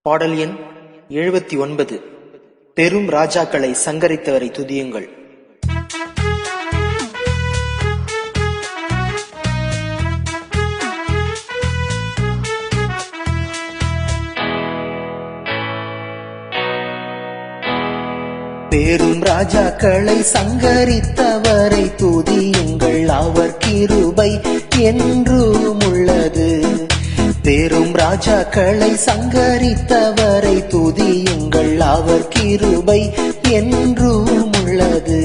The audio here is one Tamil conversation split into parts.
பாடல் எண் 79. பெரும் ராஜாக்களை சங்கரித்தவரை துதியுங்கள். பெரும் ராஜாக்களை சங்கரித்தவரை துதியுங்கள், அவர் கிருபை என்றும் உள்ளது. பெரும் ராஜாக்களை சங்கரித்தவரை துதியுங்கள், அவர் கிருபை என்றும் உள்ளது.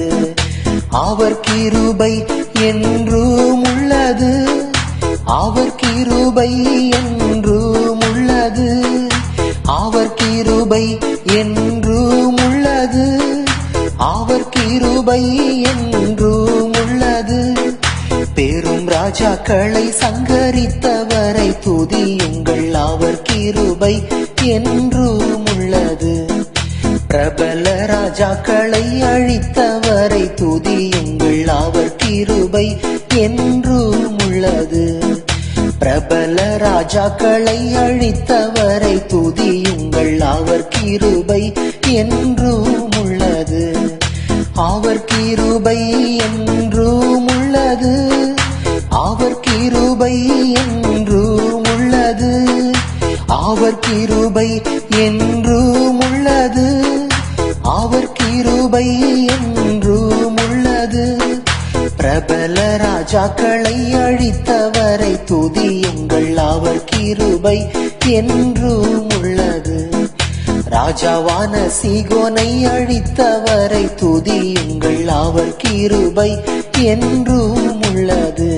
அவர் கிருபை என்றும் உள்ளது. அவர் கிருபை என்றும் உள்ளது. அவர் கிருபை என்றும் உள்ளது. அவர் கிருபை என்றும் உள்ளது. பெரும் ராஜாக்களை சங்கரித்தவரை துதியுங்கள், அவர் கிருபை என்றும் உள்ளது. பிரபல ராஜாக்களை அழித்தவரை துதியுங்கள், அவர் கிருபை என்றும் உள்ளது. பிரபல ராஜாக்களை அழித்தவரை துதியுங்கள், அவர் கிருபை என்றும் உள்ளது. அவர் கிருபை என்றும் உள்ளது. அவர் கிருபை என்றும் உள்ளது. அவர் கிருபை என்றும் உள்ளது. அவர் கிருபை என்றும் உள்ளது. பிரபல ராஜாக்களை அழித்தவரை துதியுங்கள், அவர் கிருபை என்றும் உள்ளது. ராஜாவான சீகோனை அழித்தவரை துதியுங்கள், அவர் கிருபை என்றும் உள்ளது.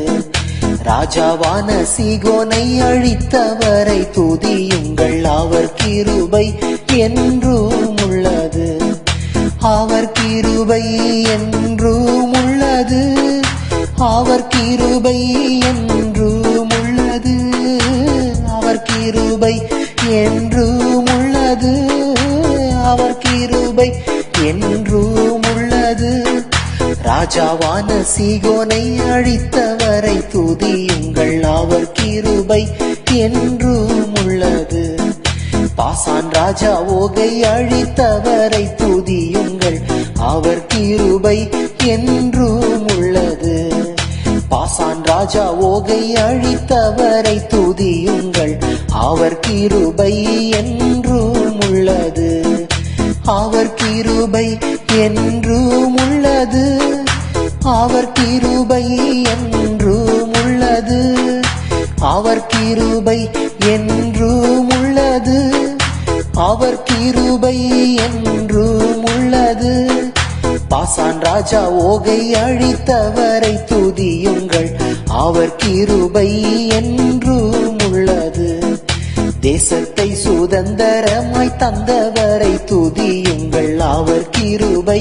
ராஜாவான சீகோனை அழித்தவரை துதியுங்கள், அவர் கிருபை என்றும் உள்ளது. அவர் கிருபை என்றும் உள்ளது. அவர் கிருபை என்றும் உள்ளது. அவர் கிருபை என்றும் உள்ளது. அவர் கிருபை என்றும் உள்ளது. ராஜாவான சீகோனை அழித்தவரை துதியுங்கள், அவர் கிருபை என்றும் உள்ளது. பாசான் ராஜா ஓகை அழித்தவரை துதியுங்கள், அவர் கிருபை என்றும் உள்ளது. பாசான் ராஜா ஓகை அழித்தவரை துதியுங்கள், அவர் கிருபை என்றும் உள்ளது. அவர் கிருபை என்றும் உள்ளது. அவர் கிருபை என்றும் உள்ளது. அவர் கிருபை என்றும் உள்ளது. அவர் கிருபை என்றும் உள்ளது. பாசான் ராஜா ஓகை அழித்தவரை துதியுங்கள், அவர் கிருபை என்றும் உள்ளது. தேசத்தை சுதந்திரமாய் தந்தவரை துதியுங்கள், அவர் கிருபை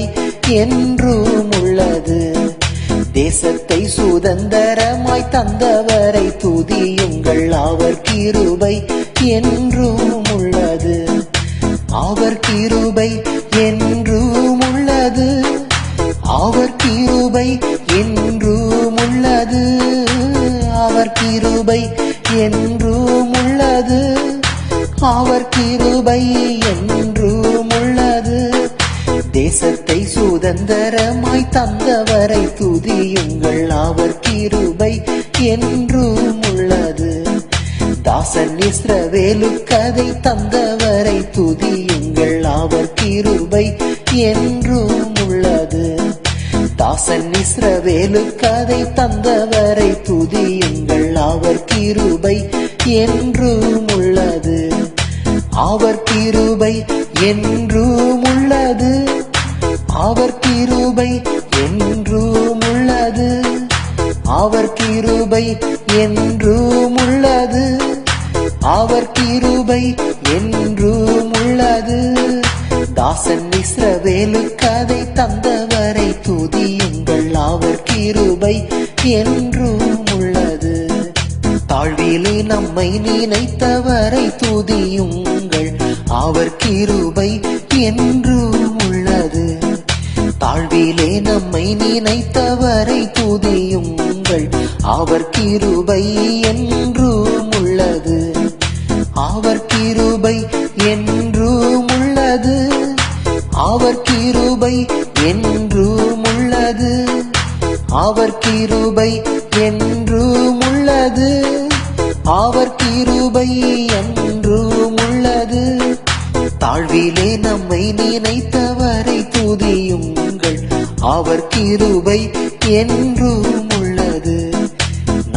என்றும் உள்ளது. தேசத்தை சுதந்திரமாய் தந்தவரை துதியுங்கள், அவர் கிருபை என்றும் உள்ளது. அவர் கிருபை என்றும் உள்ளது. அவர் கிருபை என்றும் உள்ளது. அவர் கிருபை என்றும் உள்ளது. அவர் கிருபை என்றும் உள்ளது. தேசத்தை சுதந்திரமாய் தந்தவரை துதியுங்கள், அவர் கிருபை என்றும் உள்ளது. தாசன் இஸ்ரவேலுக்கு அதை தந்தவரை துதியுங்கள், அவர் கிருபை என்றும் உள்ளது. தாசன் இஸ்ரவேலுக்கு அதை தந்தவரை துதியுங்கள், அவர் கிருபை என்றும் உள்ளது. அவர் கிருபை என்றும் உள்ளது. அவர் கிருபை என்றும் உள்ளது. அவர் கிருபை என்றும் உள்ளது. அவர் கிருபை என்றும் உள்ளது. தாசன் இஸ்ரவேலுக்கு அதை தந்தவரை துதியுங்கள், அவர் கிருபை என்றும் உள்ளது. தாழ்விலே நம்மை நினைத்தவரை துதியுங்கள், அவர் கிருபை என்றும் உள்ளது. தாழ்விலே நம்மை நினைத்தவரை துதியுங்கள், அவர் கிருபை என்றும் உள்ளது. அவர் கிருபை என்றும் கிருபை என்றும் உள்ளது, அவர் கிருபை என்றும் உள்ளது, அவர் கிருபை என்றும் உள்ளது. தாழ்விலே நம்மை நினைத்தவரை துதியுங்கள், அவர் கிருபை என்றும் உள்ளது.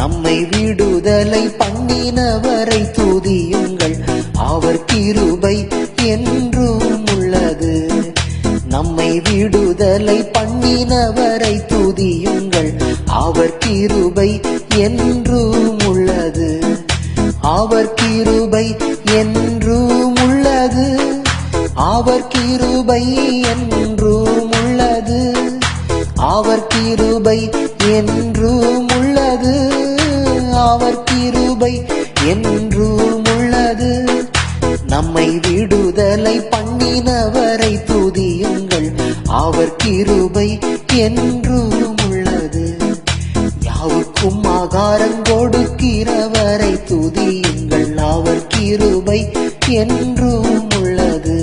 நம்மை விடுதலை பண்ணினவரை துதியுங்கள், அவர் கிருபை என்றும் உள்ளது. நம்மை விடுதலை பண்ணினவரை துதியுங்கள், அவர் கிருபை என்றும் உள்ளது, அவர் கிருபை என்றும் உள்ளது, அவர் கிருபை என்றும் உள்ளது, அவர் கிருபை என்றும் உள்ளது, அவர் கிருபை என்றும் உள்ளது. நம்மை விடுதலை பண்ணினவரை துதியுங்கள், அவர் கிருபை என்றும் உள்ளது. யாவுக்கும் ஆகாரம் கொடுக்கிறவரை துதியுங்கள், அவர் கிருபை என்றும் உள்ளது.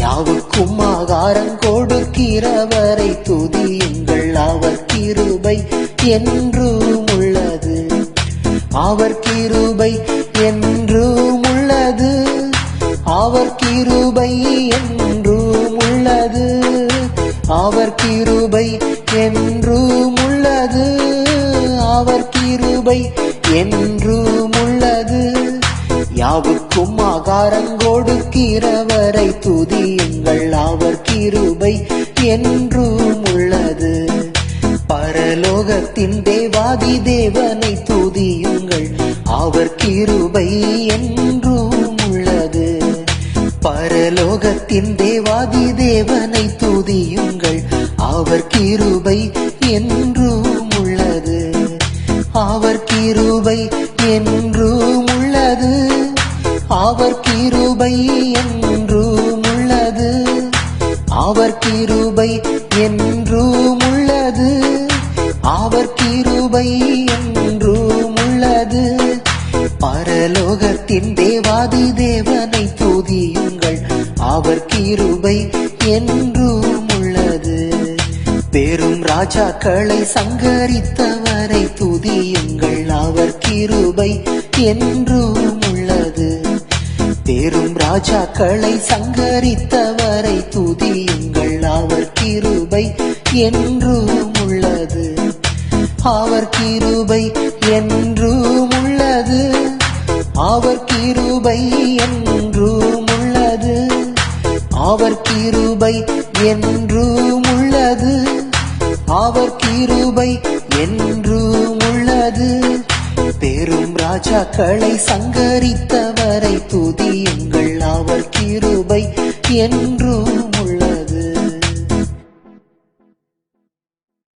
யாவுக்கும் ஆகாரம் கொடுக்கிறவரை துதியுங்கள், அவர் கிருபை என்றும் உள்ளது, அவர் கிருபை என்றும் உள்ளது, அவர் கிருபை என்றும் உள்ளது, அவர் கிருபை என்றும் உள்ளது, அவர் கிருபை என்றும் உள்ளது. யாவுக்கும் ஆகாரம் கொடுக்கிறவரை துதியுங்கள், அவர் கிருபை என்றும் உள்ளது. பரலோகத்தின் தேவாதி தேவனை துதியுங்கள், அவர் கிருபை என்றும் உள்ளது. பரலோகத்தின் தேவாதி தேவனை துதியுங்கள், அவர் கிருபை என்றும் உள்ளது, அவர் கிருபை என்றும் உள்ளது, அவர் கிருபை என்றும் உள்ளது, அவர் கிருபை என்றும் உள்ளது, அவர் கிருபை என்றும் உள்ளது. பரலோகத்தின் தேவாதி தேவனை துதியுங்கள், அவர் கிருபை என்றும் உள்ளது. பெரும் ராஜாக்களை சங்கரித்தவரை துதியுங்கள், அவர் கிருபை என்றும் உள்ளது. பெரும் ராஜாக்களை சங்கரித்தவரை துதியுங்கள், அவர் கிருபை என்றும் உள்ளது, அவர் கிருபை என்றும் உள்ளது, அவர் கிருபை என்றும் உள்ளது, அவர் கிருபை என்றும் உள்ளது, அவர் கிருபை என்றும் உள்ளது. பெரும் ராஜாக்களை சங்கரித்தவரை துதியுங்கள், அவர் கிருபை என்றும்